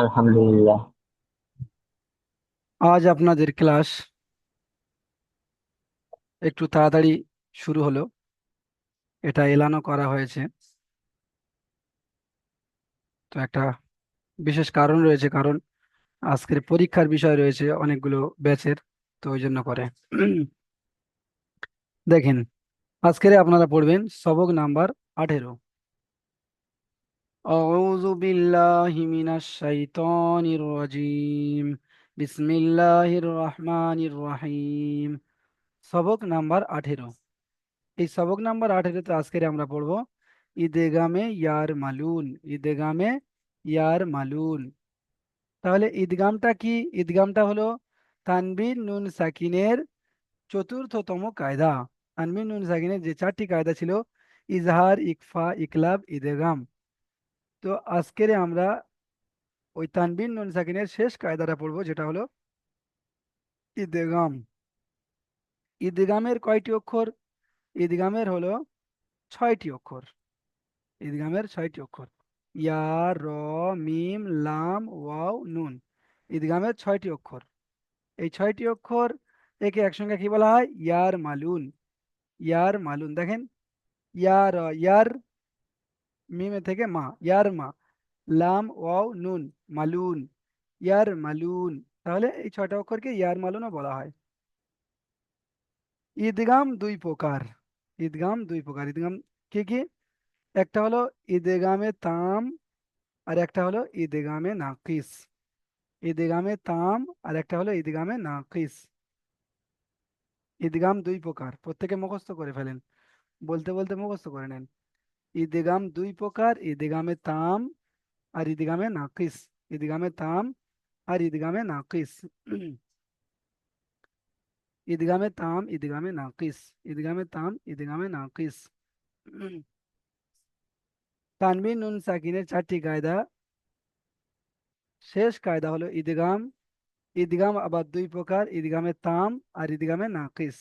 আলহামদুলিল্লাহ। আজ আপনাদের ক্লাস একটু তাড়াতাড়ি শুরু হলো। এটা এলানও করা হয়েছে। তো একটা বিশেষ কারণ রয়েছে, কারণ আজকের পরীক্ষার বিষয় রয়েছে অনেকগুলো ব্যাচের। তো ওই জন্য করে দেখেন, আজকের আপনারা পড়বেন সবক নাম্বার 18। আউযু বিল্লাহি মিনাশ শাইতানির রাজিম। বিসমিল্লাহির রহমানির রহিম। সবক নাম্বার 18। এই সবক নাম্বার 18-তে আজকের আমরা পড়ব ঈদগামে ইয়ার মালুন। ঈদগামে ইয়ার মালুন। তাহলে ঈদগামটা কি? ঈদগামটা হলো তানবিন নুন সাকিনের চতুর্থতম কায়দা। তানবিন নুন সাকিনের যে 4টি কায়দা ছিল, ইজহার, ইকফা, ইকলাব, ঈদগাম। তো আজকের আমরা ওই তানবিন নুন সাকিনের শেষ কায়দাটা পড়বো, যেটা হলো ঈদগাম। ঈদগামের কয়টি অক্ষর? ঈদগামের হলো 6টি অক্ষর। ঈদগামের 6টি অক্ষর: ইয়া, র, মিম, লাম, ওয়াও, নুন। ঈদগামের 6টি অক্ষর। এই 6টি অক্ষর একে একসঙ্গে কি বলা হয়? ইয়ার মালুন। ইয়ার মালুন। দেখেন, ইয়ার, ইয়ার, মিমে থেকে মা, ইয়ার মা। লাম, ওয়াও, নুন, মালুন, ইয়ার মালুন। তাহলে এই 6টা অক্ষরকে ইয়ার মালুনও বলা হয়। ঈদগাম দুই প্রকার। ঈদগাম দুই প্রকার। ঈদগাম কি কি? একটা হলো ঈদগামে তাম, আর একটা হলো ঈদগামে নাকিস। ঈদগামে তাম আর একটা হলো ঈদগামে নাকিস। ঈদগাম দুই প্রকার, প্রত্যেকে মুখস্থ করে ফেলেন। বলতে বলতে মুখস্থ করে নেন। ঈদগাম দুই প্রকার: ঈদগামে তাম আর ঈদগামে নাকিস। ঈদগামে তাম আর ঈদগামে নাকিস। ঈদগামে তাম, ঈদগামে নাকিস। ঈদগামে তাম, ঈদগামে নাকিস। তানবিন নুন সাকিনের 4টি কায়দা। শেষ কায়দা হলো ঈদগাম। ঈদগাম আবার দুই প্রকার: ঈদগামে তাম আর ঈদগামে নাকিস।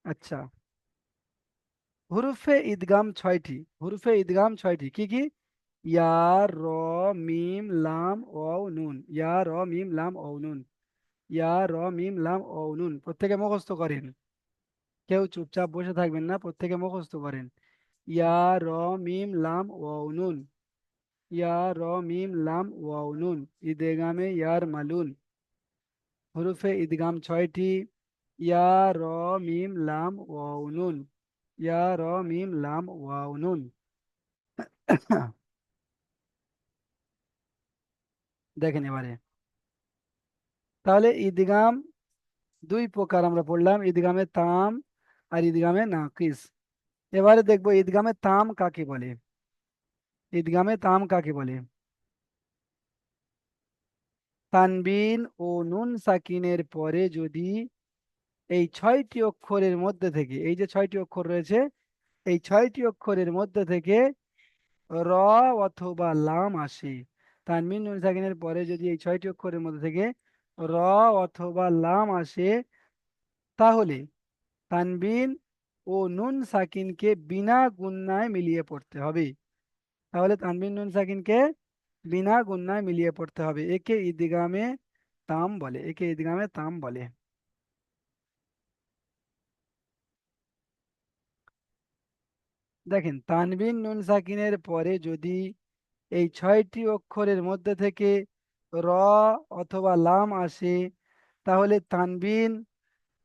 আচ্ছা, হুরুফে ঈদগাম 6টি। হুরুফে ঈদগাম 6টি কি কি? ইয়া, র, মিম, লাম, ওয়াও, নুন। ইয়া, র, মিম, লাম, ওয়াও, নুন। ইয়া, র, মিম, লাম, ওয়াও, নুন। প্রত্যেকে মুখস্থ করেন। কেউ চুপচাপ বসে থাকবেন না, প্রত্যেকে মুখস্থ করেন। ইয়া, র, মিম, লাম, ওয়াও, নুন। ইয়া, র, মিম, লাম, ওয়াও, নুন। ঈদগামে ইয়ার মালুন। হুরুফে ঈদগাম 6টি: ইয়া, র, মিম, লাম, ওয়াও, নুন। ইয়া, র, মিম, লাম, ওয়াও, নুন। দেখেন এবারে, তাহলে ঈদগাম দুই প্রকার আমরা পড়লাম: ঈদগামে তাম আর ঈদগামে নাকিস। এবারে দেখবো ঈদগামে তাম কাকে বলে। ঈদগামে তাম কাকে বলে? তানবিন ও নুন সাকিনের পরে যদি এই 6টি অক্ষরের মধ্যে থেকে, এই যে 6টি অক্ষর রয়েছে, এই 6টি অক্ষরের মধ্যে থেকে র অথবা লাম আসে। তানবিন নুন সাকিনের পরে যদি এই 6টি অক্ষরের মধ্যে থেকে র অথবা লাম আসে, তাহলে তানবিন ও নুন সাকিনকে বিনা গুণনায় মিলিয়ে পড়তে হবে। তাহলে তানবিন নুন সাকিনকে বিনা গুণনায় মিলিয়ে পড়তে হবে। একে ঈদগামে তাম বলে। একে ঈদগামে তাম বলে। দেখেন, তানবিন নুন সাকিনের পরে যদি এই 6টি অক্ষরের মধ্যে থেকে র অথবা লাম আসে, তাহলে তানবিন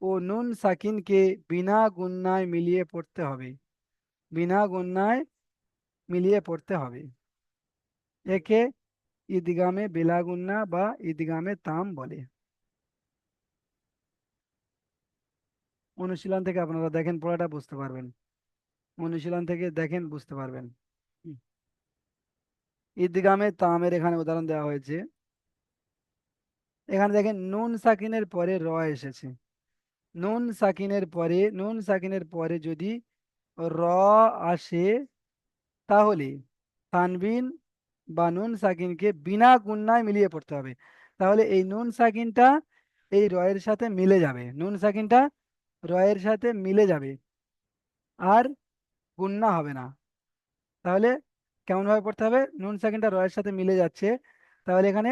ও নুন সাকিনকে বিনা গুণনায় মিলিয়ে পড়তে হবে। বিনা গুণনায় মিলিয়ে পড়তে হবে। একে ঈদগামে বেলাগুন্না বা ঈদগামে তাম বলে। অনুশীলন থেকে আপনারা দেখেন, পড়াটা বুঝতে পারবেন। অনুশীলন থেকে দেখেন, বুঝতে পারবেন। হুম। ঈদগামে তামের এখানে উদাহরণ দেওয়া হয়েছে। এখানে দেখেন, নুন সাকিনের পরে র এসেছে। নুন সাকিনের পরে যদি র আসে, তাহলে তানবিন বা নুন সাকিনকে বিনা গুণনায় মিলিয়ে পড়তে হবে। তাহলে এই নুন সাকিনটা এই রয়ের সাথে মিলে যাবে। নুন সাকিনটা রয়ের সাথে মিলে যাবে, আর গুণনা হবে না। তাহলে কেমন ভাবে পড়তে হবে? নুন সাকিনটা রয়ের সাথে মিলে যাচ্ছে, তাহলে এখানে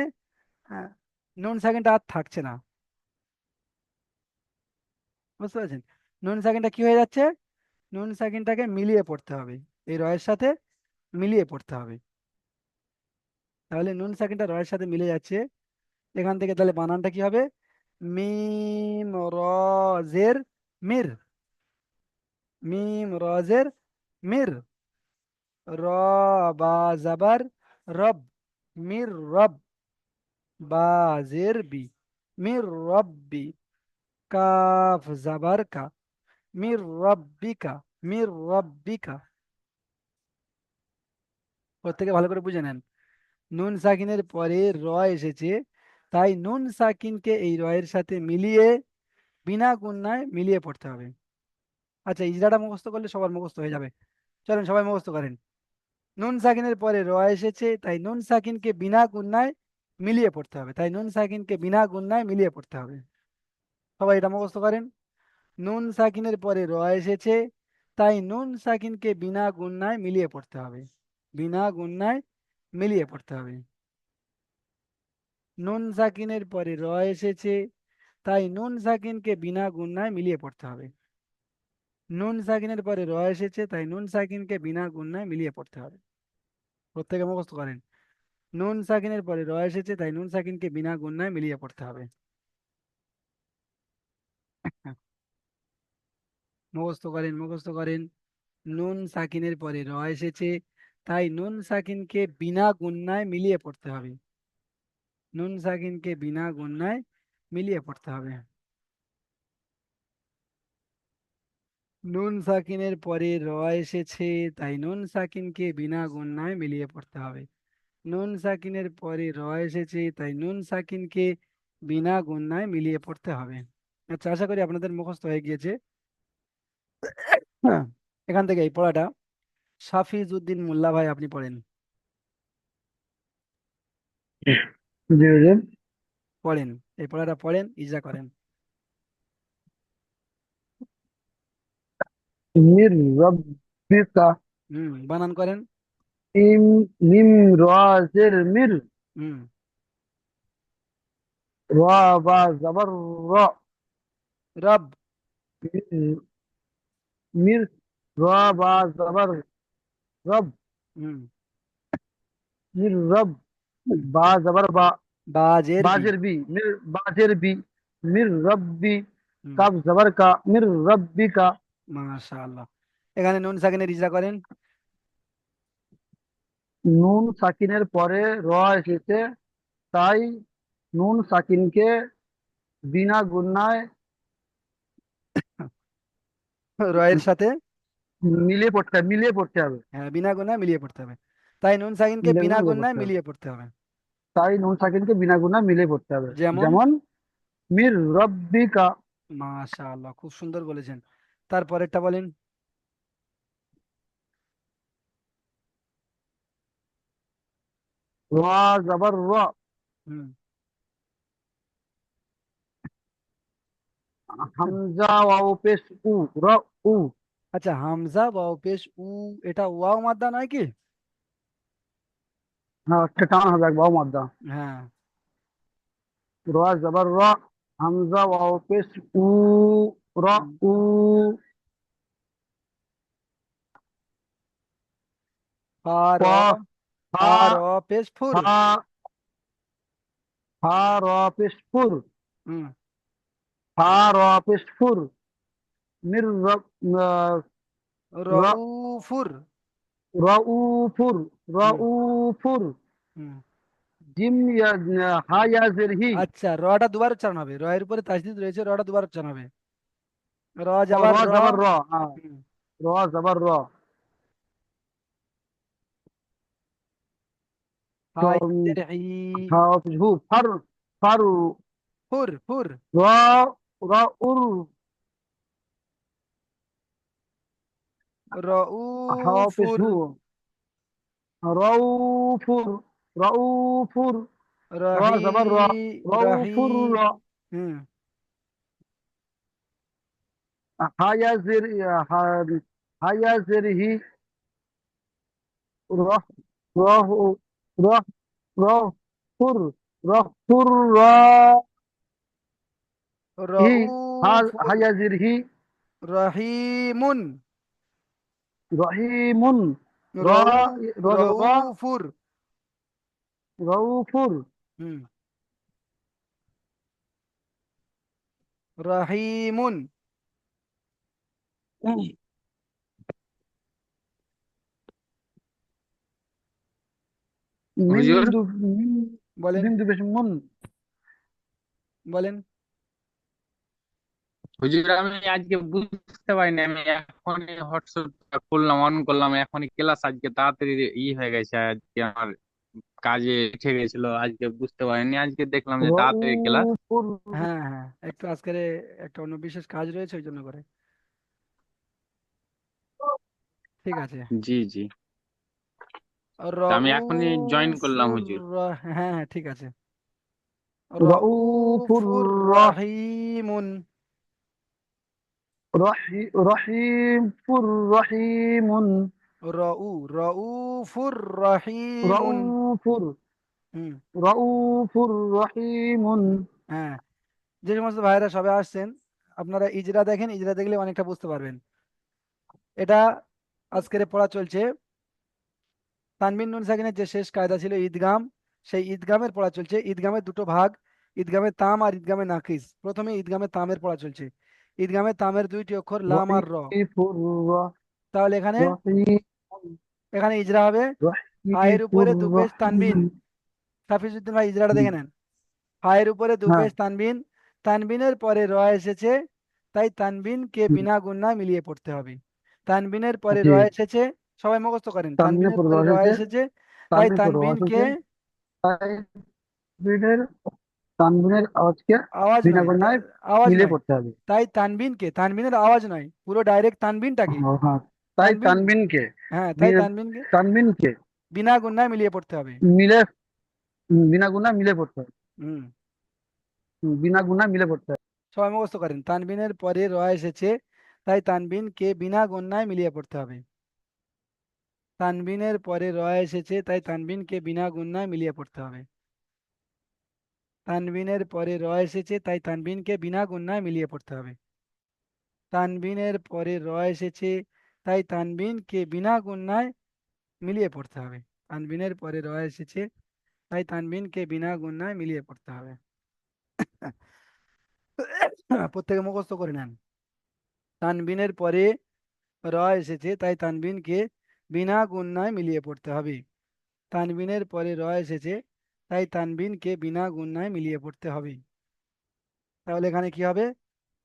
আহ, নুন সাকিনটা আর থাকছে না। বুঝতে পারছেন? নুন সাকিনটা কি হয়ে যাচ্ছে? নুন সাকিনটাকে মিলিয়ে পড়তে হবে, এই রয়ের সাথে মিলিয়ে পড়তে হবে। তাহলে নুন সাকিনটা রয়ের সাথে মিলে যাচ্ছে, এখান থেকে তাহলে বানানটা কি হবে? মিম র জের মির, মিম রজের মির, র বা জাবার রব, মির রব, বা জের বি, মির রব্বি, কাফ জাবার কা, মির রব্বিকা, মির রব্বিকা। প্রত্যেকে ভালো করে বুঝে নেন। নুন সাকিনের পরে র এসেছে, তাই নুন সাকিনকে এই রয়ের সাথে মিলিয়ে বিনা গুণনায় মিলিয়ে পড়তে হবে। আচ্ছা, ইজরাটা মুখস্থ করলে সবার মুখস্থ হয়ে যাবে। চলেন সবাই মুখস্থ করেন। নুন সাকিনের পরে র এসেছে, তাই নুন সাকিনকে বিনা গুণনায় মিলিয়ে পড়তে হবে, তাই নুন সাকিনকে বিনা গুণনায় মিলিয়ে পড়তে হবে। সবাই এটা মুখস্থ করেন। নুন সাকিনের পরে র এসেছে, তাই নুন সাকিনকে বিনা গুণনায় মিলিয়ে পড়তে হবে, বিনা গুণনায় মিলিয়ে পড়তে হবে। নুন সাকিনের পরে র এসেছে, তাই নুন সাকিনকে বিনা গুণনায় মিলিয়ে পড়তে হবে। নুন সাকিনের পরে র এসেছে, তাই নুন সাকিনকে বিনা গুণনায় মিলিয়ে পড়তে হবে। প্রত্যেকে মুখস্থ করেন। নুন সাকিনের পরে র এসেছে, তাই নুন সাকিনকে বিনা গুণনায় মিলিয়ে পড়তে হবে। হ্যাঁ, মুখস্থ করেন, মুখস্থ করেন। নুন সাকিনের পরে র এসেছে, তাই নুন সাকিনকে বিনা গুণনায় মিলিয়ে পড়তে হবে। নুন সাকিনকে বিনা গুণনায় মিলিয়ে পড়তে হবে। নুন সাকিনের পরে র এসেছে, তাই নুন সাকিনকে বিনা গুণনায় মিলিয়ে পড়তে হবে। নুন সাকিনের পরে র এসেছে, তাই নুন সাকিনকে বিনা গুণনায় মিলিয়ে পড়তে হবে। আচ্ছা, আশা করি আপনাদের মুখস্থ হয়ে গিয়েছে। হ্যাঁ, এখান থেকে এই পড়াটা সাফিজউদ্দিন মোল্লা ভাই আপনি পড়েন। জি জি। পড়েন, এই পড়াটা পড়েন, ইজা করেন। মির রব্বিকা। বানান করেন। ইম মিম রাজের মির। হুম। রা বা জাবার র। রব। মির মির, রা বা জাবার রব। হুম। মির রব, বা জাবার বা। বাজের বি। বাজের বি, মির বাজের বি। মির রব্বি, হুম। কাব জাবার কা, মির রব্বিকা। মাশাআল্লাহ। এখানে নুন সাকিনের ইজা করেন। নুন সাকিনের পরে র এসেছে, তাই নুন সাকিনকে বিনা গুণায় রয়ের সাথে, মিলিয়ে পড়তে হবে। হ্যাঁ, বিনা গুণায় মিলিয়ে পড়তে হবে, তাই নুন সাকিনকে মিলে বিনা মিলিয়ে গুণায় পড়তে হবে। মিলিয়ে পড়তে হবে। তাই নুন সাকিনকে বিনা গুণায় মিলিয়ে পড়তে হবে। যেমন, যেমন মির রব্বিকা। মাশাআল্লাহ, খুব সুন্দর বলেছেন। তারপরেরটা বলেন। রা জাবার র। হুম। হামজা ওয়াও পেশ উ, র উ। আচ্ছা, হামজা ওয়াও পেশ উ, এটা ওয়াও মাদ্দা নয় কি? হ্যাঁ, একটা টান হবে, এক বাও মাদ্দা। হ্যাঁ। রা জাবার র, হামজা ওয়াও পেশ উ, র হুম। উ। ফা ক, র, হা, ফা র পেশ ফুর। হা, হা র পেশ ফুর। হুম। হা র পেশ ফুর। মির রব, র রউফুর। র উ ফুর, র হুম। উ ফুর। হুম। জিম হা ইয়াজের হি। আচ্ছা, রটা দুবার উচ্চারণ হবে, র এর উপরে তাসদিদ রয়েছে, রটা দুবার উচ্চারণ হবে। র ও যাবার র র। জাবার র, হ্যাঁ। হুম। র জাবার র। তো হাইদের হি। হা হু ফার, ফারু। ফুর ফুর। র র উর। হা পেশ রউফুর। হু। রউফুর, রউফুর। র রহি। জাবার র, রহি। রউফুর র। হুম। হায়াজের হা, হায়াজের হি, র। راه راه راه فر راه فر হি রউফুর হায়াজির হি রহিমুন রহিমুন র রউ র রউফুর রউফুর হুম রহিমুন মিন হুজুর দু মিন বলেন মিন দু বেশ মুন বলেন হুজুর আমি আজকে বুঝতে পারিনি, আমি এখনই হোয়াটসঅ্যাপ খুললাম, অন করলাম, এখনই ক্লাস আজকে তাড়াতাড়ি হয়ে গেছে। আজকে আমার কাজে উঠে গেছিল, আজকে বুঝতে পারিনি, আজকে দেখলাম যে তাড়াতাড়ি ক্লাস। রউফুর হ্যাঁ হ্যাঁ একটু আজকের একটা অন্য বিশেষ কাজ রয়েছে ওই জন্য করে ঠিক আছে জি জি, তা আমি এখনই জয়েন করলাম রউফুর হুজুর। হ্যাঁ হ্যাঁ ঠিক আছে রউফুর রউফুর রহিমুন রহিমুর রহিমুন রউফুর রহিমুন রউফুর হুম রউফুর রহিমুন হ্যাঁ যে সমস্ত ভাইরা সবে আসছেন আপনারা ইজরা দেখেন, ইজরা দেখলে অনেকটা বুঝতে পারবেন। এটা আজকের পড়া চলছে তানবিন নুন সাকিনের যে শেষ কায়দা ছিল ঈদগাম, সেই ঈদগামের পড়া চলছে। ঈদগামের দুটো ভাগ, ঈদগামে তাম আর ঈদগামে নাকিস। প্রথমে ঈদগামে তামের পড়া চলছে। ঈদগামে তামের দুইটি অক্ষর লাম আর র। রহিমুর তাহলে এখানে রহিমুন এখানে ইজরা হবে ফায়ের রহিমুর উপরে দু পেশ তানবিন। রহিম হাফিজউদ্দিন ভাই ইজরাটা দেখে নেন। ফায়ের উপরে দু হ্যাঁ পেশ তানবিন, তানবিনের পরে র এসেছে, তাই তানবিনকে বিনা গুণনায় মিলিয়ে পড়তে হবে। তানবিনের পরে জি র এসেছে, সবাই মুখস্থ করেন, তানবিনের তানবিনের পর পরে র এসেছে এসেছে, তাই তানবির পর তানবিনকে এসেছে তানবিনের তানবিনের আওয়াজকে আওয়াজ বিনা নয় গণায় আওয়াজ মিলিয়ে নয়, পড়তে হবে তাই তানবিনকে, তানবিনের আওয়াজ নয়, পুরো ডাইরেক্ট তানবিনটাকে ও হ্যাঁ তাই তানবিন, তানবিনকে হ্যাঁ তাই তানবিনকে তানবিনকে বিনা গুণনায় মিলিয়ে পড়তে হবে। মিলে বিনা গুণা মিলে পড়তে হবে হুম বিনা গুণা মিলে পড়তে হবে সবাই মুখস্থ করেন, তানবিনের পরে র এসেছে, তাই তানবিনকে বিনা গুণনায় মিলিয়ে পড়তে হবে। তানবিনের পরে র এসেছে, তাই তানবিনকে বিনা গুণনায় মিলিয়ে পড়তে হবে। তানবিনের পরে র এসেছে, তাই তানবিনকে বিনা গুণনায় মিলিয়ে পড়তে হবে। তানবিনের পরে র এসেছে, তাই তানবিনকে বিনা গুণনায় মিলিয়ে পড়তে হবে। তানবিনের পরে র এসেছে, তাই তানবিনকে বিনা গুণনায় মিলিয়ে পড়তে হবে। প্রত্যেকে মুখস্থ করে নেন। তানবিনের পরে র এসেছে, তাই তানবিনকে বিনা গুণনায় মিলিয়ে পড়তে হবে। তানবিনের পরে র এসেছে, তাই তানবিনকে বিনা গুণনায় মিলিয়ে পড়তে হবে। তাহলে এখানে কি হবে?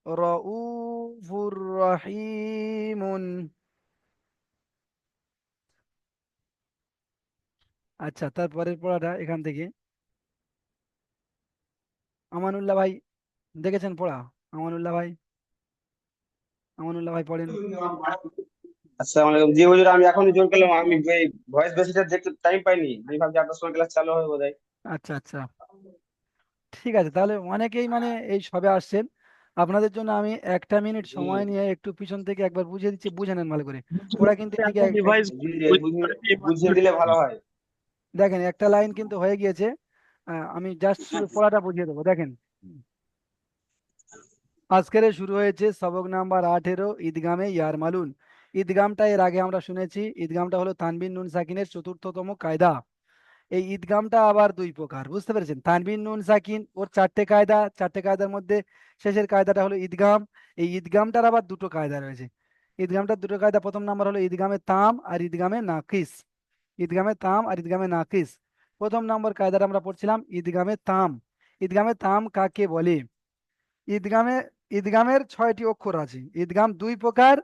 রউফুর রহিমুন। আচ্ছা, তারপরের পড়াটা এখান থেকে আমানুল্লাহ ভাই দেখেছেন পড়া? আমানুল্লাহ ভাই, আমানুল্লাহ ভাই পড়েন। আসসালামু আলাইকুম। জি হুজুর, আমি এখনই জয়েন করলাম। আমি ভয়েস মেসেজটা দেখতে টাইম পাইনি, আমি ভাবছি আপনার সময় ক্লাস চালু হবে বোধহয়। আচ্ছা আচ্ছা ঠিক আছে, তাহলে অনেকেই মানে এই সবে আসছেন, আপনাদের জন্য আমি একটা মিনিট জি সময় নিয়ে একটু পিছন থেকে একবার বুঝিয়ে দিচ্ছি, বুঝে নেন ভালো করে। পড়া কিন্তু এদিকে এখন রিভাইজ জি জি, বুঝিয়ে দিলে ভালো হয়। দেখেন একটা লাইন কিন্তু হয়ে গিয়েছে। আমি জাস্ট শুধু পড়াটা বুঝিয়ে দেবো, দেখেন। আজকের শুরু হয়েছে সবক নাম্বার 18 ঈদগামে ইয়ারমালুন। ঈদগামটা এর আগে আমরা শুনেছি, ঈদগামটা হলো তানবিন নুন সাকিনের চতুর্থতম কায়দা। এই ঈদগামটা আবার দুই প্রকার, বুঝতে পেরেছেন? তানবিন নুন সাকিন ওর চারটে কায়দা, চারটে কায়দার মধ্যে শেষের কায়দাটা হলো ঈদগাম। এই ঈদগামটার আবার দুটো কায়দা রয়েছে। ঈদগামটার দুটো কায়দা, প্রথম নাম্বার হলো ঈদগামে তাম আর ঈদগামে নাকিস। ঈদগামে তাম আর ঈদগামে নাকিস। প্রথম নম্বর কায়দাটা আমরা পড়ছিলাম ঈদগামে তাম। ঈদগামে তাম কাকে বলে? ঈদগামে ঈদগামের 6টি অক্ষর আছে। ঈদগাম দুই প্রকার,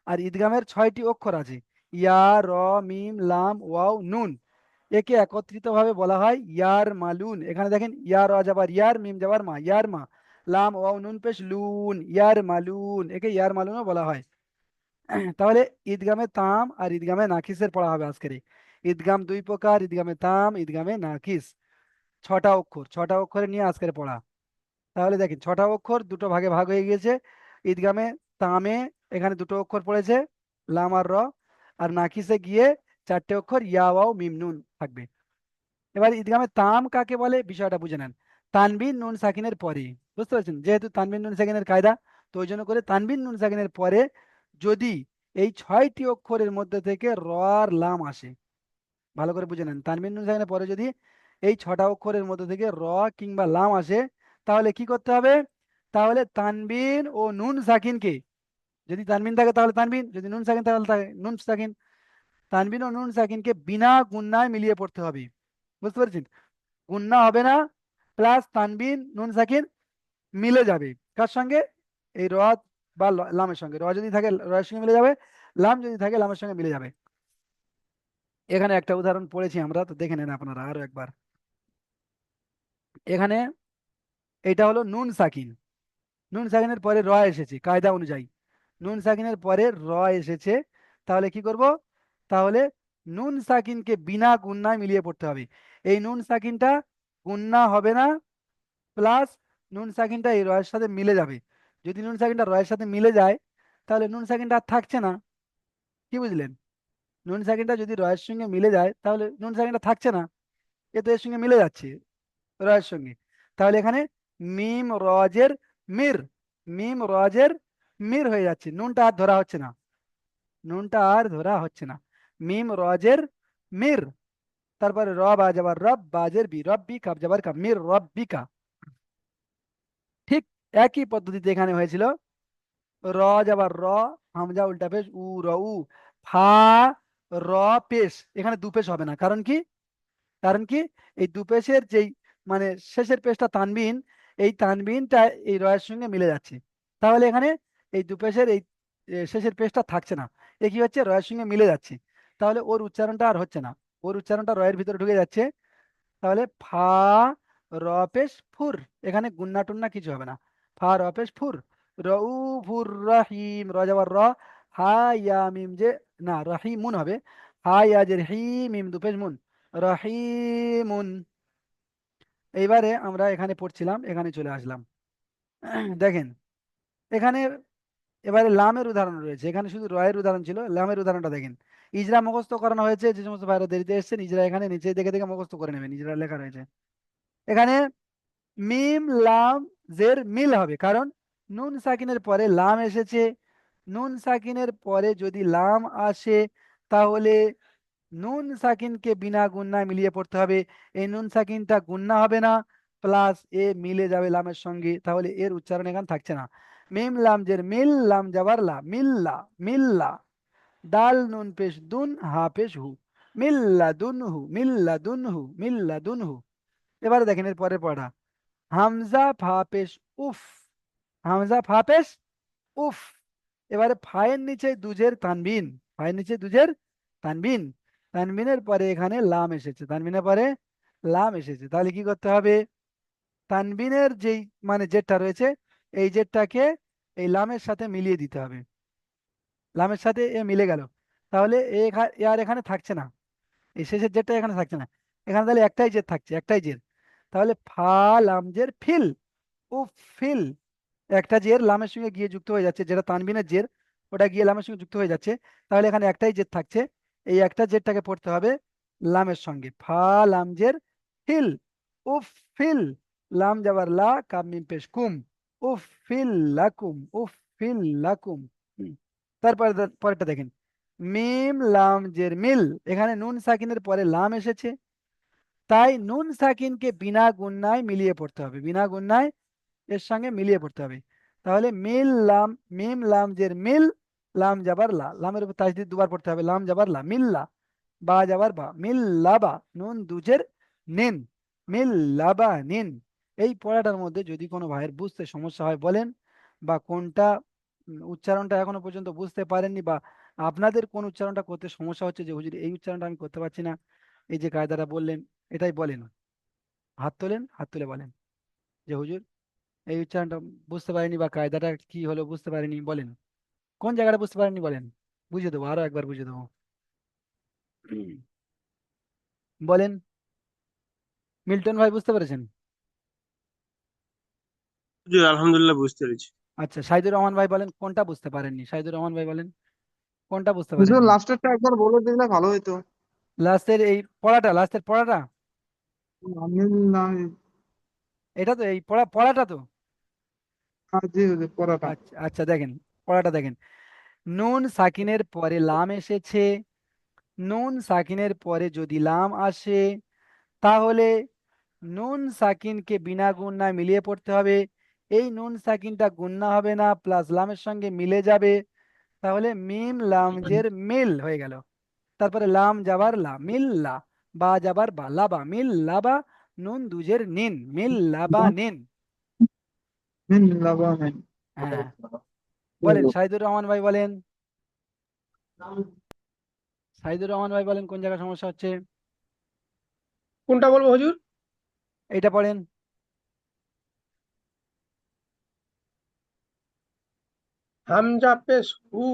আর ঈদগামের 6টি অক্ষর আছে। ইয়া, র, মিম, লাম, ওয়াও, নুন। একে একত্রিত ভাবে বলা হয় ইয়ার মালুন। এখানে দেখেন ইয়া র যাবার ইয়ার, মিম যাবার মা, ইয়ার মা। লাম ওয়াও নুন পেশ লুন, ইয়ার মালুন, একে ইয়ার মালুনও বলা হয়। তাহলে ঈদগামে তাম আর ঈদগামে নাকিসের পড়া হবে আজকের। ঈদগাম দুই প্রকার, ঈদগামে তাম, ঈদগামে নাকিস। 6টা অক্ষর, 6টা অক্ষরে নিয়ে আজকের পড়া। তাহলে দেখেন 6টা অক্ষর দুটো ভাগে ভাগ হয়ে গিয়েছে। ঈদগামে তামে এখানে দুটো অক্ষর পড়েছে, লাম আর র। আর নাকিসে গিয়ে চারটে অক্ষর ইয়া ওয়াও মিম নুন থাকবে। এবার ঈদগামে তাম কাকে বলে বিষয়টা বুঝে নেন। তানবিন নুন সাকিনের পরে, বুঝতে পারছেন, যেহেতু তানবিন নুন সাকিনের কায়দা, তো ওই জন্য করে তানবিন নুন সাকিনের পরে যদি এই 6টি অক্ষরের মধ্যে থেকে র আর লাম আসে, ভালো করে বুঝে নেন, তানবিন নুন সাকিনের পরে যদি এই 6টা অক্ষরের মধ্যে থেকে র কিংবা লাম আসে, তাহলে কি করতে হবে? তাহলে তানবিন ও নুন সাকিনকে, যদি তানবিন থাকে তাহলে তানবিন, যদি নুন সাকিন তাহলে নুন সাকিন, তানবিন ও নুন সাকিনকে বিনা গুণনায় মিলিয়ে পড়তে হবে। বুঝতে পারছেন? গুণনা হবে না, প্লাস তানবিন নুন সাকিন মিলে যাবে কার সঙ্গে? এই র বা লামের সঙ্গে। র যদি থাকে রয়ের সঙ্গে মিলে যাবে, লাম যদি থাকে লামের সঙ্গে মিলে যাবে। এখানে একটা উদাহরণ পড়েছি আমরা, তো দেখে নেন আপনারা আরো একবার। এখানে এটা হলো নুন সাকিন, নুন সাকিনের পরে র এসেছে কায়দা অনুযায়ী, নুন সাকিনের পরে র এসেছে, তাহলে কি করব? তাহলে নুন সাকিনকে বিনা গুণনায় মিলিয়ে পড়তে হবে। এই নুন সাকিনটা গুণনা হবে না, প্লাস নুন সাকিনটা এই রয়ের সাথে মিলে যাবে। যদি নুন সাকিনটা রয়ের সাথে মিলে যায়, তাহলে নুন সাকিনটা আর থাকছে না। কি বুঝলেন? নুন সাকিনটা যদি রয়ের সঙ্গে মিলে যায়, তাহলে নুন সাকিনটা থাকছে না, এ তো এর সঙ্গে মিলে যাচ্ছে রয়ের সঙ্গে। তাহলে এখানে মিম রজের মির, মিম রজের মির হয়ে যাচ্ছে, নুনটা আর ধরা হচ্ছে না, নুনটা আর ধরা হচ্ছে না। মিম রজের মির, তারপরে র বা যাবার রব, বাজের বি, রব্বি, কাব যাবার কাব, মির রব্বিকা। ঠিক একই পদ্ধতিতে এখানে হয়েছিল। র যাবার র, হামজা উল্টা পেশ উ, র উ, ফা র পেশ, এখানে দু পেশ হবে না, কারণ কি? কারণ কি? এই দু পেশের যেই মানে শেষের পেশটা তানবিন, এই তানবিনটা এই রয়ের সঙ্গে মিলে যাচ্ছে, তাহলে এখানে এই দু পেশের এই শেষের পেশটা থাকছে না, এ কি হচ্ছে? রয়ের সঙ্গে মিলে যাচ্ছে, তাহলে ওর উচ্চারণটা আর হচ্ছে না, ওর উচ্চারণটা রয়ের ভিতরে ঢুকে যাচ্ছে। তাহলে ফা র পেশ ফুর, এখানে গুন্না টুন্না কিছু হবে না, ফা র পেশ ফুর। রউফুর রহিম, র যাবার র, হা ইয়া মিম যে, না রহিমুন হবে, হা ইয়া জের হি, মিম দু পেশ মুন, রহিমুন। এইবারে আমরা এখানে পড়ছিলাম, এখানে চলে আসলাম। দেখেন এখানে এবারে লামের উদাহরণ রয়েছে, এখানে শুধু রয়ের উদাহরণ ছিল, লামের উদাহরণটা দেখেন। ইজরা মুখস্থ করানো হয়েছে, যে সমস্ত ভাইরা দেরিতে এসেছেন ইজরা এখানে নিচে দেখে দেখে মুখস্থ করে নেবেন, ইজরা লেখা রয়েছে এখানে। মিম লাম জের মিল হবে, কারণ নুন সাকিনের পরে লাম এসেছে, নুন সাকিনের পরে যদি লাম আসে, তাহলে নুন সাকিনকে বিনা গুণনায় মিলিয়ে পড়তে হবে। এই নুন সাকিনটা গুণনা হবে না, প্লাস এ মিলে যাবে লামের সঙ্গে, তাহলে এর উচ্চারণ এখানে থাকছে না। মিম লাম জের মিল, লাম যাবার লা, মিল্লা, মিল্লা। দাল নুন পেশ দুন, হা পেশ হু, মিল্লা দুনহু, মিল্লা দুনহু, মিল্লা দুনহু। এবারে দেখেন এর পরে পড়া, হামজা ফা পেশ উফ, হামজা ফা পেশ উফ। এবারে ফায়ের নিচে দুজের তানবিন, ফায়ের নিচে দুজের তানবিন, তানবিনের পরে এখানে লাম এসেছে, তানবিনের পরে লাম এসেছে, তাহলে কি করতে হবে? তানবিনের যেই মানে জেরটা রয়েছে, এই জেরটাকে এই লামের সাথে মিলিয়ে দিতে হবে, লামের সাথে এ মিলে গেল, তাহলে এ আর এখানে থাকছে না, এই শেষের জেরটা এখানে থাকছে না, এখানে তাহলে একটাই জের থাকছে, একটাই জের। তাহলে ফা লাম জের ফিল, উফ ফিল, একটা জের লামের সঙ্গে গিয়ে যুক্ত হয়ে যাচ্ছে, যেটা তানবিনের জের, ওটা গিয়ে লামের সঙ্গে যুক্ত হয়ে যাচ্ছে, তাহলে এখানে একটাই জের থাকছে, এই একটা জেরটাকে পড়তে হবে লামের সঙ্গে, ফা লাম জের ফিল, উফ ফিল, লাম যাবার লা, কাম মিম পেশ কুম, উফ ফিল লাকুম, উফ ফিল লাকুম। তারপরে পরেরটা দেখেন, মিম লাম জের মিল, এখানে নুন সাকিনের পরে লাম এসেছে, তাই নুন সাকিনকে বিনা গুণনায় মিলিয়ে পড়তে হবে, বিনা গুণনায় এর সঙ্গে মিলিয়ে পড়তে হবে। তাহলে মিল লাম, মিম লাম জের মিল, লাম যাবার লা, লামের উপর তাজদিদ দুবার পড়তে হবে, লাম যাবার লা, মিল্লা, বা যাবার বা, মিল্লাবা, নুন দুজের নিন, মিল্লাবা নিন। এই পড়াটার মধ্যে যদি কোনো ভাইয়ের বুঝতে সমস্যা হয় বলেন, বা কোনটা উচ্চারণটা এখনো পর্যন্ত বুঝতে পারেননি, বা আপনাদের কোন উচ্চারণটা করতে সমস্যা হচ্ছে, যে হুজুর এই উচ্চারণটা আমি করতে পারছি না, এই যে কায়দাটা বললেন, এটাই বলেন, হাত তোলেন, হাত তুলে বলেন যে হুজুর এই উচ্চারণটা বুঝতে পারিনি, বা কায়দাটা কি হলো বুঝতে পারিনি, বলেন কোন জায়গাটা বুঝতে পারেননি বলেন, বুঝিয়ে দেবো, আরো একবার বুঝিয়ে দেবো। বলেন, মিল্টন ভাই বুঝতে পেরেছেন? জি, আলহামদুলিল্লাহ বুঝতে পেরেছি। আচ্ছা সাইদুর রহমান ভাই বলেন কোনটা বুঝতে পারেননি, সাইদুর রহমান ভাই বলেন কোনটা বুঝতে হুজুর পারেননি। লাস্টেরটা একবার বলে দিলে ভালো হতো। লাস্টের পড়াটা মিল্লাহ। এটা তো এই পড়াটা তো। জি হুজুর, পড়াটা। আচ্ছা আচ্ছা, দেখেন পড়াটা দেখেন। নুন সাকিনের পরে লাম এসেছে। নুন সাকিনের পরে যদি লাম আসে, তাহলে নুন সাকিনকে বিনা গুণনায় মিলিয়ে পড়তে হবে। এই নুন সাকিনটা গুণনা হবে না, প্লাস লামের সঙ্গে মিলে যাবে। তাহলে মিম লাম জের মিল হয়ে গেল। তারপরে লাম যাবার লা, মিল লা। বা যাবার বা, লাবা মিল লাবা। নুন দুজের নিন, মিল লাবা নিন। মিল্লাহ বানাই। হ্যাঁ, বলেন সাইদুর রহমান ভাই বলেন। সাইদুর রহমান ভাই বলেন কোন জায়গায় সমস্যা হচ্ছে। কোনটা বলবো হুজুর? এইটা পড়েন। হামজা পেশ হু।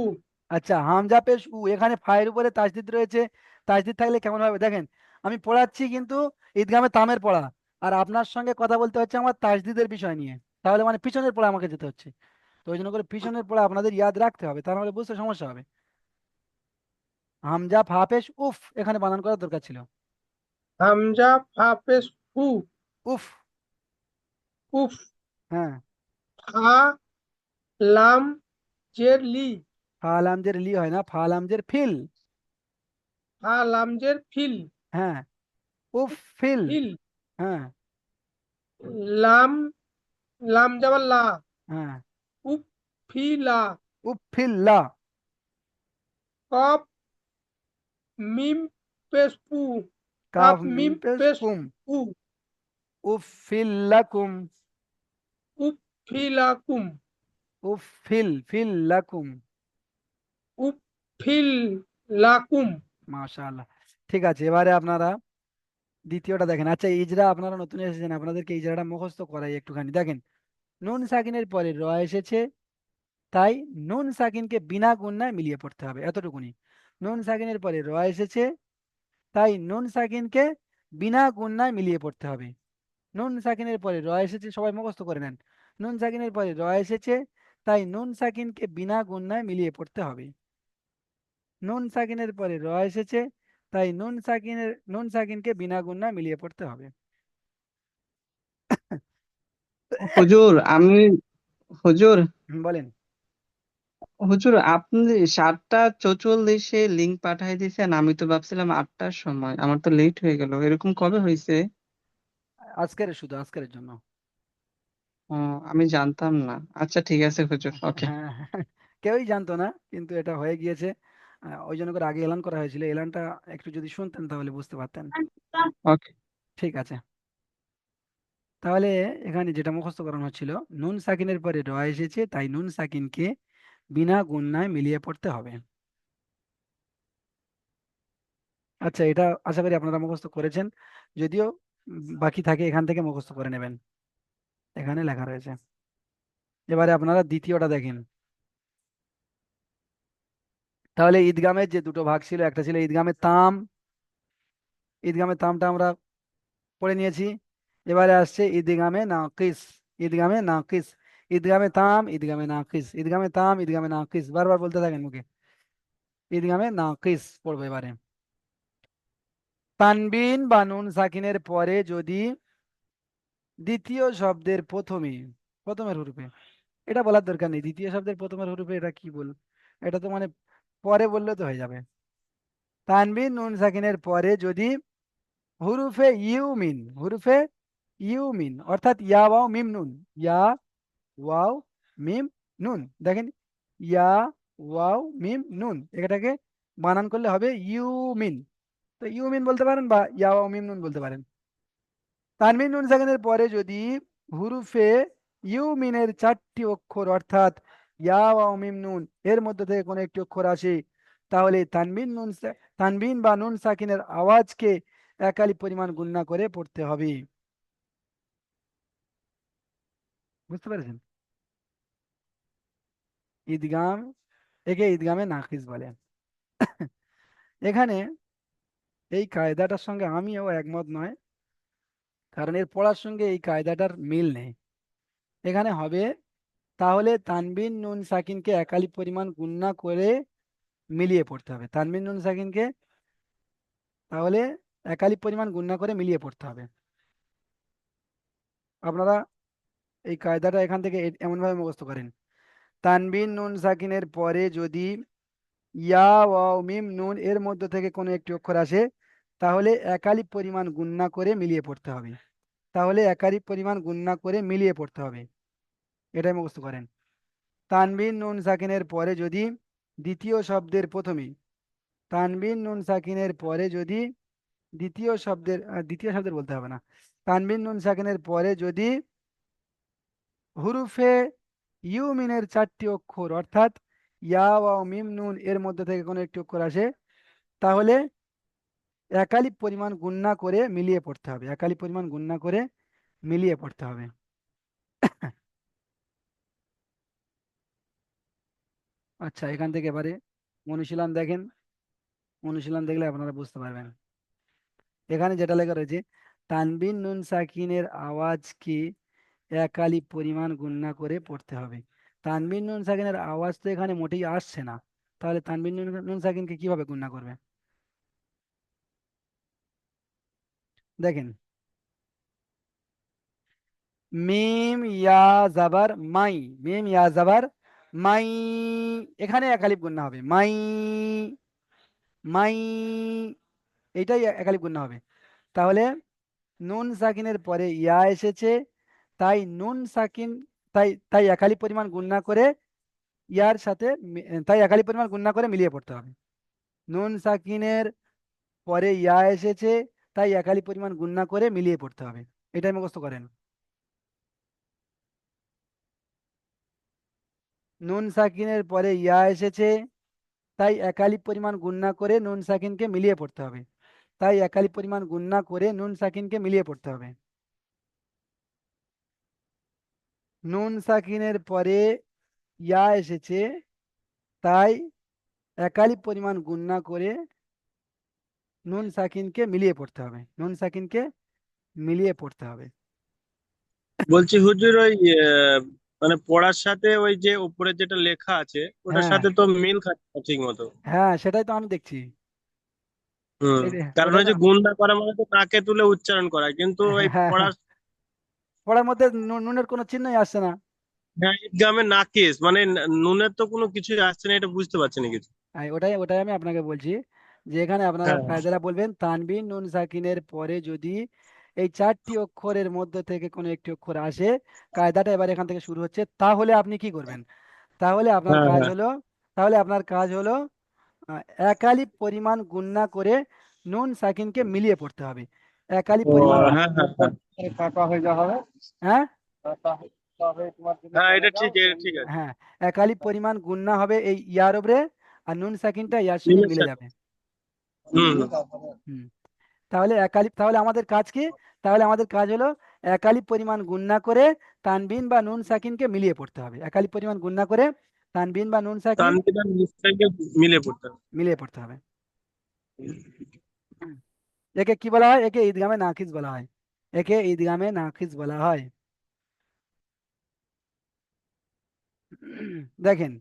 আচ্ছা, হামজা পেশ উ, এখানে ফায়ের উপরে তাসদিদ রয়েছে। তাসদিদ থাকলে কেমন হবে দেখেন। আমি পড়াচ্ছি কিন্তু ঈদগামে তামের পড়া, আর আপনার সঙ্গে কথা বলতে হচ্ছে আমার তাসদিদের বিষয় নিয়ে। তাহলে মানে পিছনের পড়া আমাকে যেতে হচ্ছে। তো ওই জন্য করে পিছনের পড়া আপনাদের ইয়াদ রাখতে হবে, তা নাহলে বুঝতে সমস্যা হবে। হামজা ফা পেশ উফ, এখানে বানান করার দরকার ছিল। হামজা ফা পেশ হু। উফ। উফ। হ্যাঁ। ফা লাম জের লি। ফা লামজের লি হয় না, ফা লামজের ফিল। ফা লাম জের ফিল। হ্যাঁ। উফ ফিল। ফিল। হ্যাঁ। লাম লাম যাবার লা। হ্যাঁ। উপ ফিলা। উফ ফিল লা। কফ মিম পেশ পু। কাফ কাফ মিম মিম পেশ পেশ কুম। পু। উফ ফিল লাকুম। উপ ফিলাকুম। উফ ফিল ফিল লাকুম। উপ ফিল লাকুম। মাশাআল্লাহ। ঠিক আছে, এবারে আপনারা দ্বিতীয়টা দেখেন। আচ্ছা, ইজরা আপনারা নতুন এসেছেন, আপনাদেরকে ইজরাটা মুখস্থ করাই একটুখানি। দেখেন, নুন সাকিনের পরে র এসেছে, তাই নুন সাকিনকে বিনা গুণনায় মিলিয়ে পড়তে হবে, এতটুকুনি। নুন সাকিনের পরে র এসেছে, তাই নুন সাকিনকে বিনা গুণনায় মিলিয়ে পড়তে হবে। নুন সাকিনের পরে র এসেছে, সবাই মুখস্থ করে নেন। নুন সাকিনের পরে র এসেছে, তাই নুন সাকিনকে বিনা গুণনায় মিলিয়ে পড়তে হবে। নুন সাকিনের পরে র এসেছে, তাই নুন সাকিনকে বিনা গুণনায় মিলিয়ে পড়তে হবে। হুজুর আমি হুজুর বলেন। হুজুর আপনি 7:44 লিংক পাঠাই দিয়েছেন, আমি তো ভাবছিলাম 8টার সময়, আমার তো লেট হয়ে গেল। এরকম কবে হয়েছে? শুধু আজকের জন্য। ও, আমি জানতাম না। আচ্ছা ঠিক আছে হুজুর, ওকে। হ্যাঁ, কেউই জানতো না, কিন্তু এটা হয়ে গিয়েছে। ওই জন্য করে আগে এলান করা হয়েছিল। এলানটা একটু যদি শুনতেন তাহলে বুঝতে পারতেন। ওকে। ঠিক আছে, তাহলে এখানে যেটা মুখস্থ করানো হচ্ছিল, নুন সাকিনের পরে র এসেছে, তাই নুন সাকিনকে বিনা গুণনায় মিলিয়ে পড়তে হবে। আচ্ছা, এটা আশা করি আপনারা মুখস্থ করেছেন। যদিও বাকি থাকে, এখান থেকে মুখস্থ করে নেবেন, এখানে লেখা রয়েছে। এবারে আপনারা দ্বিতীয়টা দেখেন। তাহলে ঈদগামের যে দুটো ভাগ ছিল, একটা ছিল ঈদগামে তাম। ঈদগামে তামটা আমরা পড়ে নিয়েছি। এবারে আসছে ঈদগামে নাকিস। ঈদগামে নাকিস। ঈদগামে তাম, ঈদগামে নাকিস, ঈদগামে তাম, ঈদগামে নাকিস, বারবার বলতে থাকেন মুখে। ঈদগামে নাকিস পড়বো এবারে। তানবিন বা নুন সাকিনের পরে যদি দ্বিতীয় শব্দের প্রথমের হুরুফে, এটা বলার দরকার নেই দ্বিতীয় শব্দের প্রথমের হুরুফে, এটা কি বল, এটা তো মানে পরে বললে তো হয়ে যাবে। তানবিন নুন সাকিনের পরে যদি হুরুফে ইউমিন অর্থাৎ ইয়া ওয়াও মিম নুন, ইয়া ওয়াও মিম নুন, দেখেন, ইয়া ওয়াও মিম নুন, এটাকে বানান করলে হবে ইউমিন। তো ইউমিন বলতে পারেন বা ইয়া ওয়াও মিম নুন বলতে পারেন। তানবিন নুন সাকিনের পরে যদি হুরুফে ইউমিনের 4টি অক্ষর অর্থাৎ ইয়া ওয়াও মিম নুন এর মধ্যে থেকে কোনো একটি অক্ষর আসে, তাহলে তানবিন বা নুন সাকিনের আওয়াজকে একালি পরিমাণ গুণনা করে পড়তে হবে। বুঝতে পেরেছেন? ঈদগাম, একে ঈদগামে নাকিস বলে। এখানে এই কায়দাটার সঙ্গে আমিও একমত নয়, কারণ এর পড়ার সঙ্গে এই কায়দাটার মিল নেই। এখানে হবে, তাহলে তানবিন নুন সাকিনকে একালি পরিমাণ গুণনা করে মিলিয়ে পড়তে হবে। তাহলে একালিপ পরিমাণ গুণনা করে মিলিয়ে পড়তে হবে। আপনারা এই কায়দাটা এখান থেকে এমনভাবে মুখস্থ করেন। তানবিন নুন সাকিনের পরে যদি ইয়া ওয়াও মিম নুন এর মধ্য থেকে কোনো একটি অক্ষর আসে, তাহলে একালিপ পরিমাণ গুণনা করে মিলিয়ে পড়তে হবে। তাহলে একালিপ পরিমাণ গুণনা করে মিলিয়ে পড়তে হবে, এটাই মুখস্থ করেন। তানবিন নুন সাকিনের পরে যদি দ্বিতীয় শব্দের প্রথমে, তানবিন নুন সাকিনের পরে যদি দ্বিতীয় শব্দের বলতে হবে না, তানবিন নুন সাকিনের পরে যদি হুরুফে ইউমিনের 4টি অক্ষর অর্থাৎ ইয়া ওয়া মিম নুন এর মধ্যে থেকে কোনো একটি অক্ষর আসে, তাহলে একালিপ পরিমাণ গুণনা করে মিলিয়ে পড়তে হবে, একালিপ পরিমাণ গুণনা করে মিলিয়ে পড়তে হবে। আচ্ছা, এখান থেকে এবারে অনুশীলন দেখেন। অনুশীলন দেখলে আপনারা বুঝতে পারবেন। এখানে যেটা লেখা রয়েছে, তানবিন নুন সাকিনের আওয়াজকে একালিপ পরিমাণ গুণনা করে পড়তে হবে। তানবিন নুন সাকিনের আওয়াজ তো এখানে মোটেই আসছে না, তাহলে তানবিন নুন নুন সাকিনকে কিভাবে গুণনা করবে? দেখেন, মিম ইয়া জাবার মাই, মিম ইয়া জাবার মাই, এখানে একালিপ গুণনা হবে মাই, মাই, এইটাই একালিপ গুণনা হবে। তাহলে নুন সাকিনের পরে ইয়া এসেছে, তাই নুন সাকিন, তাই তাই একালিপ পরিমাণ গুণনা করে ইয়ার সাথে তাই একালিপ পরিমাণ গুণনা করে মিলিয়ে পড়তে হবে। নুন সাকিনের পরে ইয়া এসেছে, তাই একালিপ পরিমাণ গুণনা করে মিলিয়ে পড়তে হবে, এটাই মুখস্থ করেন। নুন সাকিনের পরে ইয়া এসেছে, তাই একালিপ পরিমাণ গুণনা করে নুন সাকিনকে মিলিয়ে পড়তে হবে, তাই একালিপ পরিমাণ গুণনা করে নুন সাকিনকে মিলিয়ে পড়তে হবে। নুন সাকিনের পরে ইয়া এসেছে, তাই একালিপ পরিমাণ গুণনা করে নুন সাকিনকে মিলিয়ে পড়তে হবে, নুন সাকিনকে মিলিয়ে পড়তে হবে। বলছি হুজুর ওই মানে পড়ার সাথে ওই যে উপরে যেটা লেখা আছে ওটার হ্যাঁ, সাথে তো মিল খাচ্ছে না ঠিক মতো। হ্যাঁ, সেটাই তো আমি দেখছি। হুম। কারণ ওটাই ওই তো যে গুণ না করা মানে তো নাকে তুলে উচ্চারণ করা, কিন্তু ওই হ্যাঁ, হ্যাঁ, পড়ার পড়ার মধ্যে নুনের কোনো চিহ্নই আসছে না। হ্যাঁ ঈদগামে নাকিস মানে নুনের তো কোনো কিছুই আসছে না, এটা বুঝতে পারছি না কিছু। ওটাই ওটাই আমি আপনাকে বলছি, যে এখানে আপনারা হ্যাঁ কায়দারা বলবেন তানবিন নুন সাকিনের পরে যদি এই 4টি অক্ষরের মধ্যে থেকে কোনো একটি অক্ষর আসে, কায়দাটা এবার এখান থেকে শুরু হচ্ছে, তাহলে আপনি কি করবেন? তাহলে আপনার হ্যাঁ কাজ হ্যাঁ। হলো, তাহলে আপনার কাজ হলো আহ, একালিপ পরিমাণ গুণনা করে নুন সাকিনকে মিলিয়ে পড়তে হবে। একালিপ ও পরিমাণ, হ্যাঁ হ্যাঁ হ্যাঁ। হ্যাঁ, হ্যাঁ এটা ঠিক, এটা ঠিক আছে। হ্যাঁ, একালিপ পরিমাণ গুণনা হবে এই ইয়ার উপরে, আর নুন সাকিনটা ইয়ার সঙ্গে মিলের মিলে সাথে। যাবে। হুম হুম। হুম। তাহলে তাহলে আমাদের কাজ কি? তাহলে আমাদের কাজ হলো একালিপ পরিমাণ গুণনা করে তানবিন বা নুন সাকিনকে মিলিয়ে পড়তে হবে, একালিপ পরিমাণ গুণনা করে তানবিন বা নুন সাকিন তানবির আর মিসটাকে মিলে পড়তে হবে। মিলিয়ে পড়তে হবে। হুম। একে কি বলা হয়? একে ঈদগামে নাকিস বলা হয়, একে ঈদগামে নাকিস বলা হয়। দেখেন,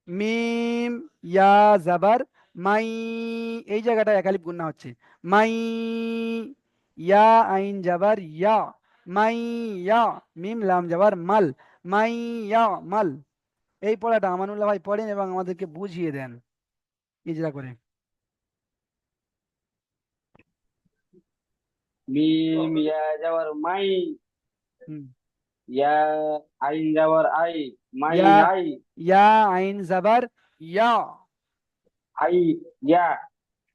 মিম ইয়া জাবার মাই, এই জায়গাটা একালিপ গুণনা হচ্ছে মাই, ইয়া আইন জাবার ইয়া, মাই ইয়া, মিম লাম জাবার মাল, মাই ইয়া মাল। এই পড়াটা আমানুল্লাহ ভাই পড়েন এবং আমাদেরকে বুঝিয়ে দেন ইজরা করে। মিম ইয়া যাওয়ার মাই, হুম। ইয়া আইন যাওয়ার আই, মাই ইয়া আই, ইয়া আইন জাবার ইয়া, আই ইয়া,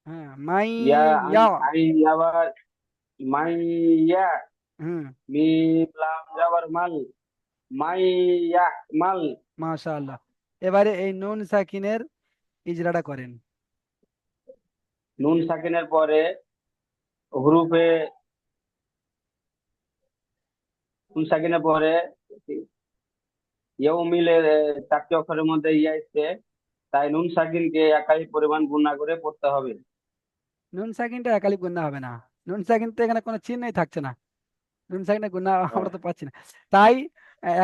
হ্যাঁ, মাই ইয়া ইয়া। আইন যাওয়ার মাই ইয়া, হুম। মিম লাম যাওয়ার মাল, মাই ইয়া মাল। মাশাআল্লাহ। এবারে এই নুন সাকিনের ইজরাটা করেন। নুন সাকিনের পরে হুরুফে, নুন সাকিনের পরে ইয়েও মিলে 4টি অক্ষরের মধ্যে ইয়া এসছে, তাই নুন সাকিনকে একাই পরিমাণ গুণা করে পড়তে হবে। নুন সাকিনটা একালিপ গুণা হবে না, নুন সাকিন তো এখানে কোনো চিহ্নই থাকছে না, নুন সাকিনের গুণা আমরা তো পাচ্ছি না, তাই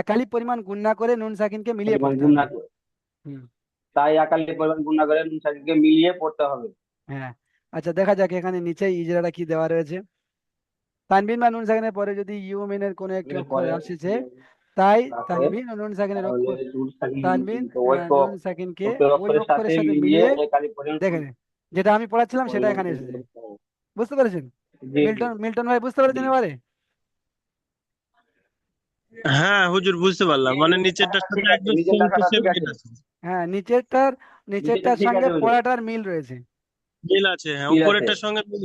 একালিপ পরিমাণ গুণা করে নুন সাকিনকে মিলিয়ে পরিমাণ পড়তে হবে। গুণা, হুম। তাই একালি পরিমাণ গুণা করে নুন সাকিনকে মিলিয়ে পড়তে হবে। হ্যাঁ, আচ্ছা, দেখা যাক এখানে নিচে ইজরাটা কি দেওয়া রয়েছে। তানবিন বা নুন সাকিনের পরে যদি ইউমিনের কোনো একটি অক্ষর পরে আসছে, তাই তাকে তানবিন ও নুন সাকিনের তাহলে অক্ষর, দূর থাকি তানবিন তো ওই নুন সাকিনকে ওই অক্ষরের সাথে অক্ষরের সাথে মিলিয়ে মিলিয়ে কালী পরিমাণ দেখে নিন। যেটা আমি পড়াচ্ছিলাম সেটা পরিমাণ এখানে পূর্ণ এসেছে। করতে হবে। বুঝতে পেরেছেন? জি জি মিল্টন ভাই বুঝতে জি। পেরেছেন এবারে? হ্যাঁ হুজুর, বুঝতে পারলাম, মানে নিচেরটার সাথে একদম নিজের সেম টু লেখাটা সেম ঠিক মিল আছে, আছে। হ্যাঁ, নিজেরটা নিচেরটার ঠিক সঙ্গে আছে হুজুর, পড়াটার মিল রয়েছে। মিল আছে, হ্যাঁ, ঠিক আছে। উপরেরটার সঙ্গে মিল।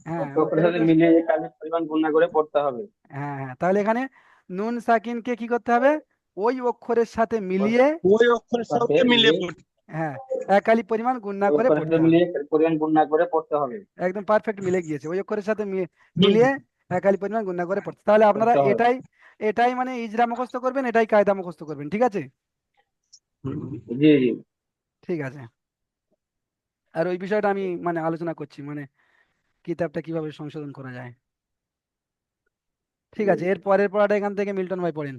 হ্যাঁ, অক্ষরের সাথে উপরেরটা। মিলিয়ে কালী পরিমাণ গুণনা করে পড়তে হবে। হ্যাঁ হ্যাঁ, তাহলে এখানে নুন সাকিনকে কি করতে হবে? ওই অক্ষরের সাথে ওর মিলিয়ে, ওই অক্ষরের সাথে সাথে মিলিয়ে মিলিয়ে পড়তে। হ্যাঁ, একালি পরিমাণ গুণনা ওই করে অক্ষরের পড়তে সাথে হবে। মিলিয়ে পরিমাণ গুণনা করে পড়তে হবে। একদম পারফেক্ট মিলে গিয়েছে, ওই অক্ষরের সাথে হুম, মিলিয়ে একালি পরিমাণ গুণনা করে পড়তে। তাহলে আপনারা পড়তে হবে। এটাই এটাই মানে ইজরা মুখস্থ করবেন, এটাই কায়দা মুখস্থ করবেন, ঠিক আছে? হুম। জি জি। ঠিক আছে। আর ওই বিষয়টা আমি মানে আলোচনা করছি, মানে কিতাবটা কিভাবে সংশোধন করা যায়। ঠিক আছে, এর পরের পড়াটা এখান থেকে মিল্টন ভাই পড়েন।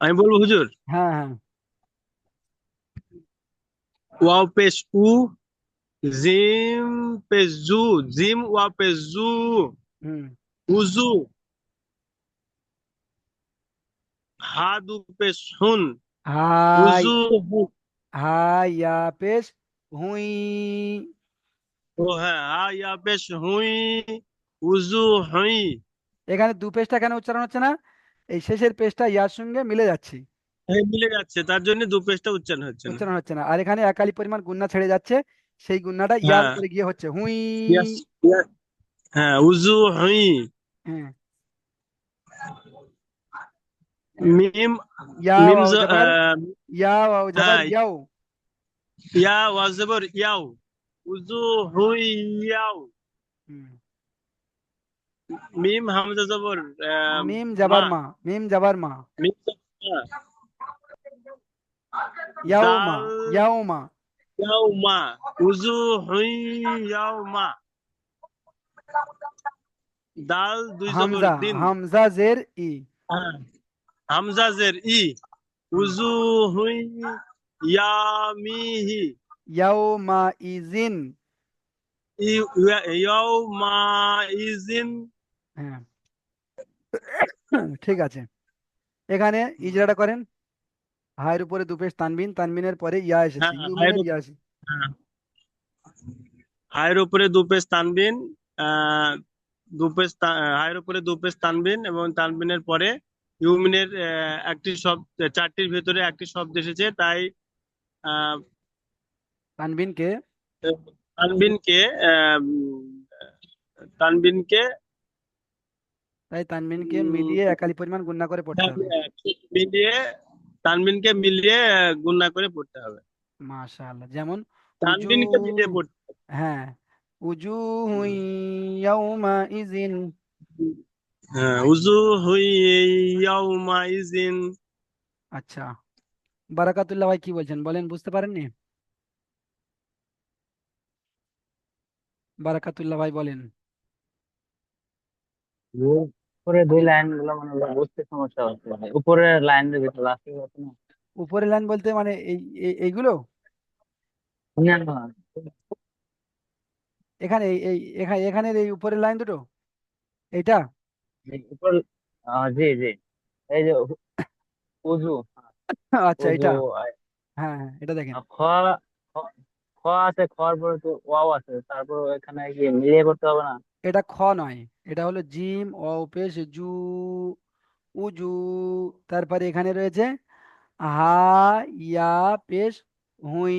আমি বলবো হুজুর। হ্যাঁ হ্যাঁ। ওয়াও পেশ উ, জিম পেশ জু, জিম ওয়া পেশ জু, হুম। উজু, হা দু পেশ হুন, হাই। উজু হুন। হাই ইয়া পেশ হুই। ও হ্যাঁ, হা ইয়া পেশ হুই, উজু হুই। এখানে দু পেশটা কেন উচ্চারণ হচ্ছে না? এই শেষের পেশটা ইয়ার সঙ্গে মিলে যাচ্ছে, এই মিলে যাচ্ছে, তার জন্য দু পেশটা উচ্চারণ হচ্ছে না। উচ্চারণ হচ্ছে না। আর এখানে একালি পরিমাণ গুণনা ছেড়ে যাচ্ছে, সেই গুণনাটা ইয়ার হ্যাঁ, উপরে গিয়ে হচ্ছে হুই। ইয়াস, হ্যাঁ, উজু হুই। হ্যাঁ। মিম, ইয়া মিম ওয়াও জবর, ইয়া ওয়াও জবর হ্যাঁ, ইয়াও। ইয়া ওয়াজবর ইয়াও, উজু হুই ইয়াও। হুম। মিম হামজা জবর মিম মা, জবর মা, মিম জবর মা। মিম জবর মা। ইয়াউমা, দাল ইয়াউমা। ইয়াউমা, উজু হুই ইয়াউমা। দাল দুই জবর হামজা, দিন, হামজা জের ই। হ্যাঁ, হামজা জের ই, হুম। উজু হুই ইয়ামিহি, ইয়াউমা ইজিন। ইয়াউমা ইজিন। হ্যাঁ। ঠিক আছে, এখানে ইজরাটা করেন। হায়ের উপরে দু পেশ তানবিন, তানবিনের পরে ইয়া এসেছে, হ্যাঁ, ইউমিনের ইয়া এসেছে। হ্যাঁ, হায়ের উপরে দু পেজ তানবিন, আহ হায়ের উপরে দু পেজ তানবিন এবং তানবিনের পরে ইউমিনের একটি শব্দ, চারটির ভেতরে একটি শব্দ এসেছে, তাই আহ, তানবিনকে, তানবিনকে আহ, তানবিনকে মিলিয়ে উম, একালি পরিমাণ গুণনা করে পড়তে হ্যাঁ, হবে। মিলিয়ে, তানবিনকে মিলিয়ে গুণনা করে পড়তে হবে। মাশাআল্লাহ। যেমন উজু, তানবিনকে মিলিয়ে পড়তে হ্যাঁ, উজু হুই ইয়াউমা ইজিন। হবে। হ্যাঁ, উজু হুই ইয়াউমা ইজিন। আচ্ছা, বারাকাতুল্লাহ ভাই কি বলছেন বলেন, বুঝতে পারেননি? বারাকাতুল্লাহ ভাই বলেন। উপরে দুই লাইন গুলো মানে বুঝতে সমস্যা হচ্ছে, মানে উপরের লাইন যেটা লাস্টে আছে না, উপরের লাইন বলতে মানে এইগুলো না না, এখানে এখানের এই উপরের লাইন দুটো, এইটা। এই উপর, জি জি, এই যে উজু, আচ্ছা, উজু, এটা। হ্যাঁ হ্যাঁ, এটা দেখেন। খ, খ খ আছে, খর পরে তো ওয়াও আছে, তারপর এখানে কি মিলিয়ে করতে হবে না? এটা খ নয়, এটা হলো জিম ও পেশ জু, উজু। তারপরে এখানে রয়েছে হা ইয়া পেশ হুই।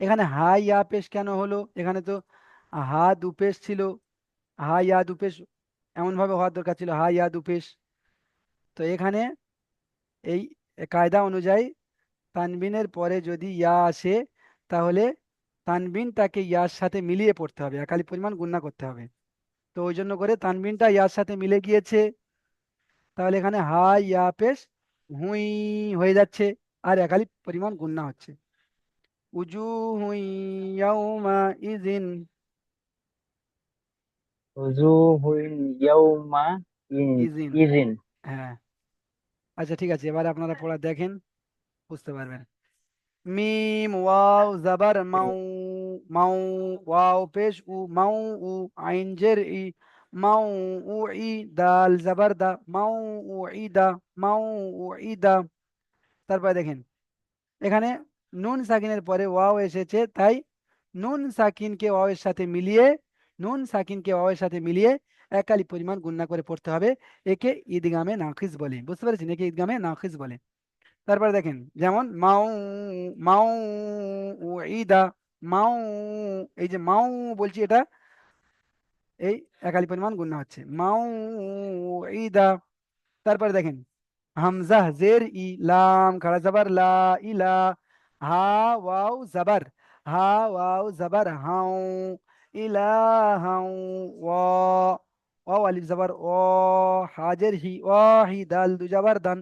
এখানে হা ইয়া পেশ কেন হলো? এখানে তো হা দু পেশ ছিল, হা ইয়া দু পেশ এমন ভাবে হওয়ার দরকার ছিল, হা ইয়া দু পেশ। তো এখানে এই কায়দা অনুযায়ী তানবিনের পরে যদি ইয়া আসে, তাহলে তানবিনটাকে ইয়ার সাথে মিলিয়ে পড়তে হবে, একালি পরিমাণ গুণনা করতে হবে। তো ওই জন্য করে তানবিনটা ইয়ার সাথে মিলে গিয়েছে, তাহলে এখানে হা ইয়া পেশ হুই হয়ে যাচ্ছে, আর একালি পরিমাণ গুণনা হচ্ছে উজু হুই ইয়াউমা ইজিন। উজু হুই ইয়াউমা ইজিন। ইজিন। হ্যাঁ, আচ্ছা ঠিক আছে, এবার আপনারা পড়া দেখেন, বুঝতে পারবেন। মিম ওয়াও জাবার মাউ, মাউ ওয়াও পেশ উ, মাউ উ আইন জের ই, মাউ উ ই দাল জাবার দা, মাউ উ ই দা, মাউ উ ই দা। তারপরে দেখেন এখানে নুন সাকিনের পরে ওয়াও এসেছে, তাই নুন সাকিনকে ওয়াও এর সাথে মিলিয়ে, নুন সাকিনকে ওয়াও এর সাথে মিলিয়ে একালি পরিমাণ গুণনা করে পড়তে হবে। একে ঈদগামে নাকিস বলে, বুঝতে পেরেছেন, একে ঈদগামে নাকিস বলে। তারপরে দেখেন যেমন মাউ, মাউ ইদা, মাউ, এই যে মাউ বলছি এটা এই একালি পরিমাণ গুণনা হচ্ছে মাউ ইদা। তারপরে দেখেন হামজা জের ই, লাম খাড়া জাবার লা, ইলা, হা ওয়াও জাবার, হা ওয়াও জাবার হাউ, ইলা হাউ, ওয়া, ওয়াও আলিফ জাবার ও, হাজের হি, হি দাল দু জাবার দান,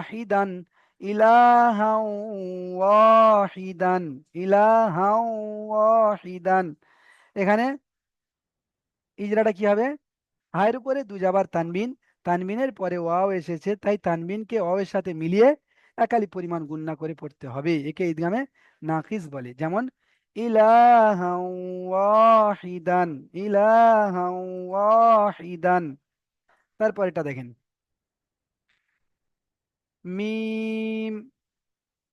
হিদান, ইলাহাউ ওয়াহিদান, ইলাহাউ ওয়াহিদান। এখানে ইজরাটা কি হবে? হায়ের উপরে দু জাবার তানবিন, তানবিনের পরে ওয়াও এসেছে, তাই তানবিনকে ওয়াও এর সাথে মিলিয়ে একালি পরিমাণ গুণনা করে পড়তে হবে। একে ঈদগামে নাকিস বলে। যেমন ইলাহাউ ওয়াহিদান, ইলাহাউ ওয়াহিদান। তারপর এটা দেখেন মিম,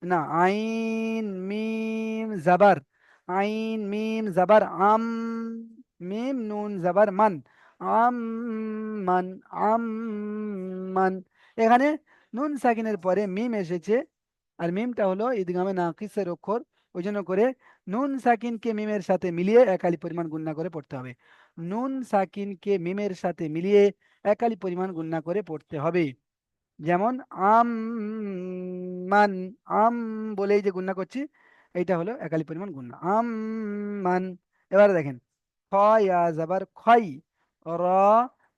না আইন মিম জাবার, আইন মিম জাবার আম, মিম নুন জাবার মান, আম মান, আম মান। এখানে নুন সাকিনের পরে মিম এসেছে, আর মিমটা হলো ঈদগামে নাকিসের অক্ষর, ওই জন্য করে নুন সাকিনকে মিমের সাথে মিলিয়ে একালি পরিমাণ গুণনা করে পড়তে হবে। নুন সাকিনকে মিমের সাথে মিলিয়ে একালি পরিমাণ গুণনা করে পড়তে হবে। যেমন আম মান, আম বলে এই যে গুণনা করছি, এইটা হলো একালি পরিমাণ গুণনা আম মান। এবারে দেখেন খয়া যাবার খই, র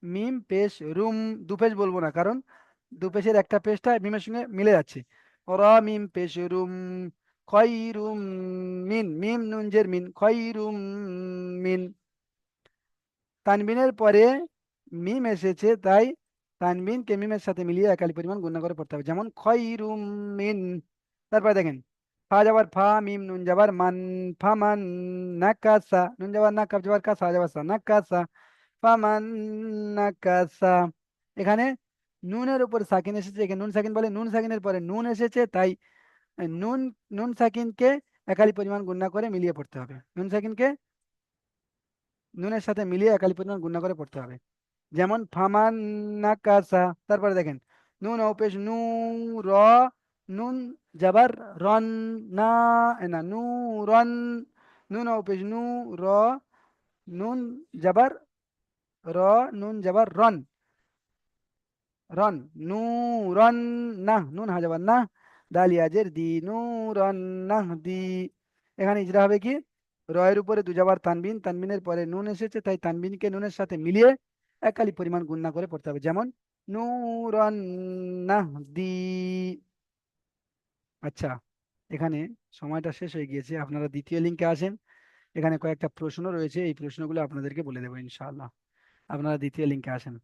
মিম পেশ রুম, দু পেশ বলবো না কারণ দু পেশের একটা পেশটা মিমের সঙ্গে মিলে যাচ্ছে। র মিম পেশ রুম, খই রুম মিন, মিম নুনজের মিন, খই রুম মিন। তানবিনের পরে মিম এসেছে, তাই তানবিনকে মিমের সাথে মিলিয়ে একালি পরিমাণ গুণনা করে পড়তে হবে। যেমন খয়রুম মিন। তারপরে দেখেন ফা যাবার ফা, মিম নুন যাবার মান, ফামান, নাকাসা নুন যাবার না, কাফ যাবার কাসা যাবার সা, নাকাসা, ফামান নাকাসা। এখানে নুনের উপর সাকিন এসেছে, এখানে নুন সাকিন বলে, নুন সাকিনের পরে নুন এসেছে, তাই নুন, নুন সাকিনকে একালি পরিমাণ গুণনা করে মিলিয়ে পড়তে হবে। নুন সাকিনকে নুনের সাথে মিলিয়ে একালি পরিমাণ গুণনা করে পড়তে হবে। যেমন ফামান নাকাসা। তারপরে দেখেন নুন অপেশ নু, র নুন জাবার রন, না না নু রন, নুন অপেশ নু, র নুন জাবার র, নুন জাবার রন, রন, নু রন না, নুন হাজাবার না, দালিয়াজের দি, নু রন নাহ দি। এখানে ইজরা হবে কি, রয়ের উপরে দু জাবার তানবিন, তানবিনের পরে নুন এসেছে, তাই তানবিনকে নুনের সাথে মিলিয়ে একালি পরিমাণ গুণনা করে পড়তে হবে। যেমন নূরান নাহদি। আচ্ছা, এখানে সময়টা শেষ হয়ে গিয়েছে, আপনারা দ্বিতীয় লিঙ্কে আসেন। এখানে কয়েকটা প্রশ্ন রয়েছে, এই প্রশ্নগুলো আপনাদেরকে বলে দেবো ইনশাআল্লাহ। আপনারা দ্বিতীয় লিঙ্কে আসেন।